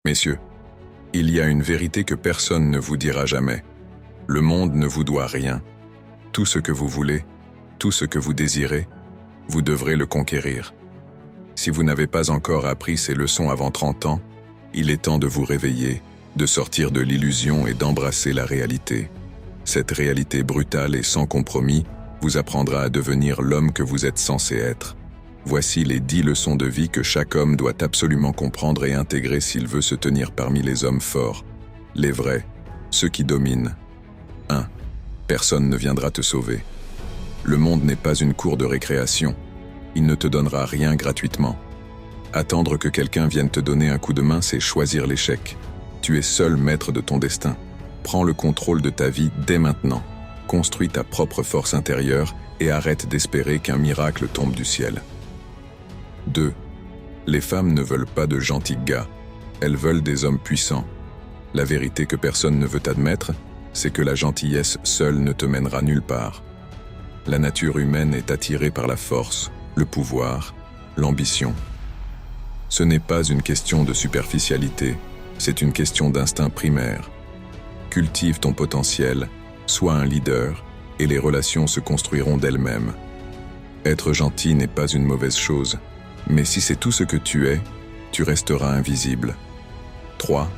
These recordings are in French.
Messieurs, il y a une vérité que personne ne vous dira jamais. Le monde ne vous doit rien. Tout ce que vous voulez, tout ce que vous désirez, vous devrez le conquérir. Si vous n'avez pas encore appris ces leçons avant 30 ans, il est temps de vous réveiller, de sortir de l'illusion et d'embrasser la réalité. Cette réalité brutale et sans compromis vous apprendra à devenir l'homme que vous êtes censé être. Voici les 10 leçons de vie que chaque homme doit absolument comprendre et intégrer s'il veut se tenir parmi les hommes forts, les vrais, ceux qui dominent. 1. Personne ne viendra te sauver. Le monde n'est pas une cour de récréation. Il ne te donnera rien gratuitement. Attendre que quelqu'un vienne te donner un coup de main, c'est choisir l'échec. Tu es seul maître de ton destin. Prends le contrôle de ta vie dès maintenant. Construis ta propre force intérieure et arrête d'espérer qu'un miracle tombe du ciel. 2. Les femmes ne veulent pas de gentils gars. Elles veulent des hommes puissants. La vérité que personne ne veut admettre, c'est que la gentillesse seule ne te mènera nulle part. La nature humaine est attirée par la force, le pouvoir, l'ambition. Ce n'est pas une question de superficialité, c'est une question d'instinct primaire. Cultive ton potentiel, sois un leader, et les relations se construiront d'elles-mêmes. Être gentil n'est pas une mauvaise chose, mais si c'est tout ce que tu es, tu resteras invisible. 3.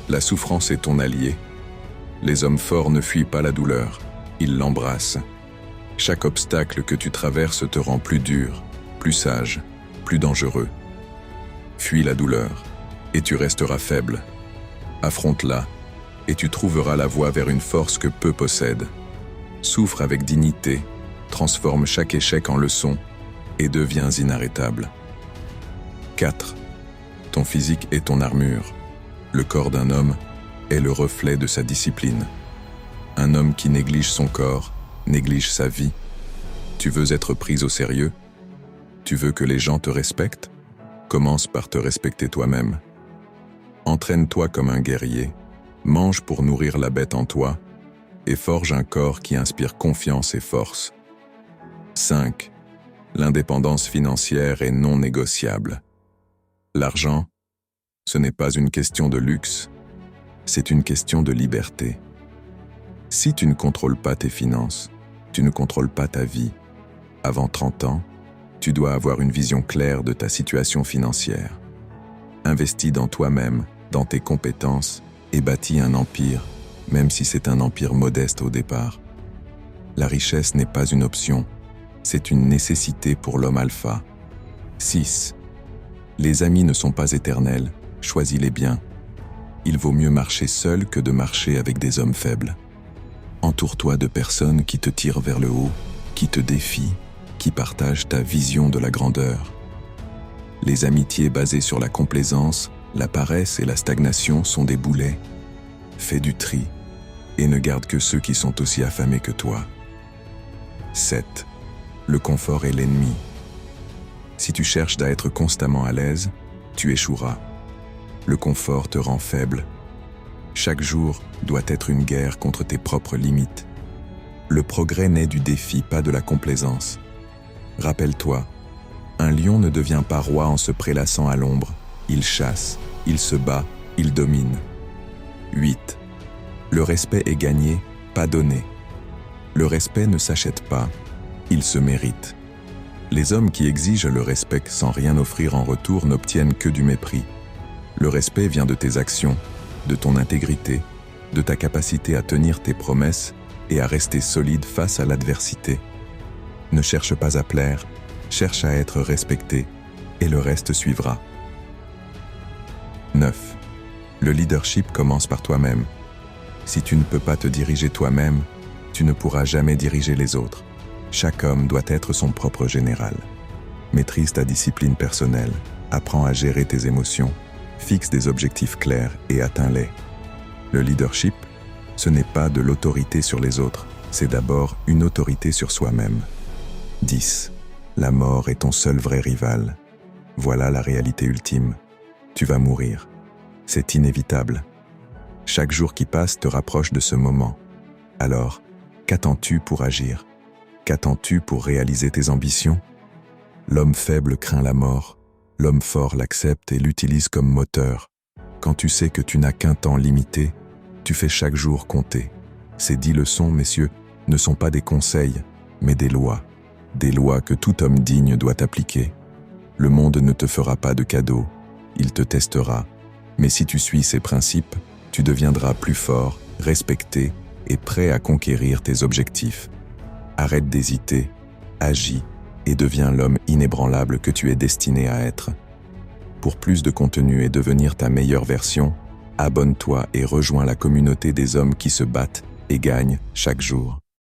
La souffrance est ton allié. Les hommes forts ne fuient pas la douleur, ils l'embrassent. Chaque obstacle que tu traverses te rend plus dur, plus sage, plus dangereux. Fuis la douleur, et tu resteras faible. Affronte-la, et tu trouveras la voie vers une force que peu possèdent. Souffre avec dignité, transforme chaque échec en leçon, et deviens inarrêtable. 4. Ton physique est ton armure. Le corps d'un homme est le reflet de sa discipline. Un homme qui néglige son corps, néglige sa vie. Tu veux être prise au sérieux? Tu veux que les gens te respectent? Commence par te respecter toi-même. Entraîne-toi comme un guerrier, mange pour nourrir la bête en toi, et forge un corps qui inspire confiance et force. 5. L'indépendance financière est non négociable. L'argent, ce n'est pas une question de luxe, c'est une question de liberté. Si tu ne contrôles pas tes finances, tu ne contrôles pas ta vie. Avant 30 ans, tu dois avoir une vision claire de ta situation financière. Investis dans toi-même, dans tes compétences, et bâtis un empire, même si c'est un empire modeste au départ. La richesse n'est pas une option, c'est une nécessité pour l'homme alpha. 6. Les amis ne sont pas éternels, choisis-les bien. Il vaut mieux marcher seul que de marcher avec des hommes faibles. Entoure-toi de personnes qui te tirent vers le haut, qui te défient, qui partagent ta vision de la grandeur. Les amitiés basées sur la complaisance, la paresse et la stagnation sont des boulets. Fais du tri et ne garde que ceux qui sont aussi affamés que toi. 7. Le confort est l'ennemi. Si tu cherches à être constamment à l'aise, tu échoueras. Le confort te rend faible. Chaque jour doit être une guerre contre tes propres limites. Le progrès naît du défi, pas de la complaisance. Rappelle-toi, un lion ne devient pas roi en se prélassant à l'ombre. Il chasse, il se bat, il domine. 8. Le respect est gagné, pas donné. Le respect ne s'achète pas, il se mérite. Les hommes qui exigent le respect sans rien offrir en retour n'obtiennent que du mépris. Le respect vient de tes actions, de ton intégrité, de ta capacité à tenir tes promesses et à rester solide face à l'adversité. Ne cherche pas à plaire, cherche à être respecté, et le reste suivra. 9. Le leadership commence par toi-même. Si tu ne peux pas te diriger toi-même, tu ne pourras jamais diriger les autres. Chaque homme doit être son propre général. Maîtrise ta discipline personnelle, apprends à gérer tes émotions, fixe des objectifs clairs et atteins-les. Le leadership, ce n'est pas de l'autorité sur les autres, c'est d'abord une autorité sur soi-même. 10. La mort est ton seul vrai rival. Voilà la réalité ultime. Tu vas mourir. C'est inévitable. Chaque jour qui passe te rapproche de ce moment. Alors, qu'attends-tu pour agir? Qu'attends-tu pour réaliser tes ambitions? L'homme faible craint la mort, l'homme fort l'accepte et l'utilise comme moteur. Quand tu sais que tu n'as qu'un temps limité, tu fais chaque jour compter. Ces 10 leçons, messieurs, ne sont pas des conseils, mais des lois que tout homme digne doit appliquer. Le monde ne te fera pas de cadeaux, il te testera, mais si tu suis ces principes, tu deviendras plus fort, respecté et prêt à conquérir tes objectifs. Arrête d'hésiter, agis et deviens l'homme inébranlable que tu es destiné à être. Pour plus de contenu et devenir ta meilleure version, abonne-toi et rejoins la communauté des hommes qui se battent et gagnent chaque jour.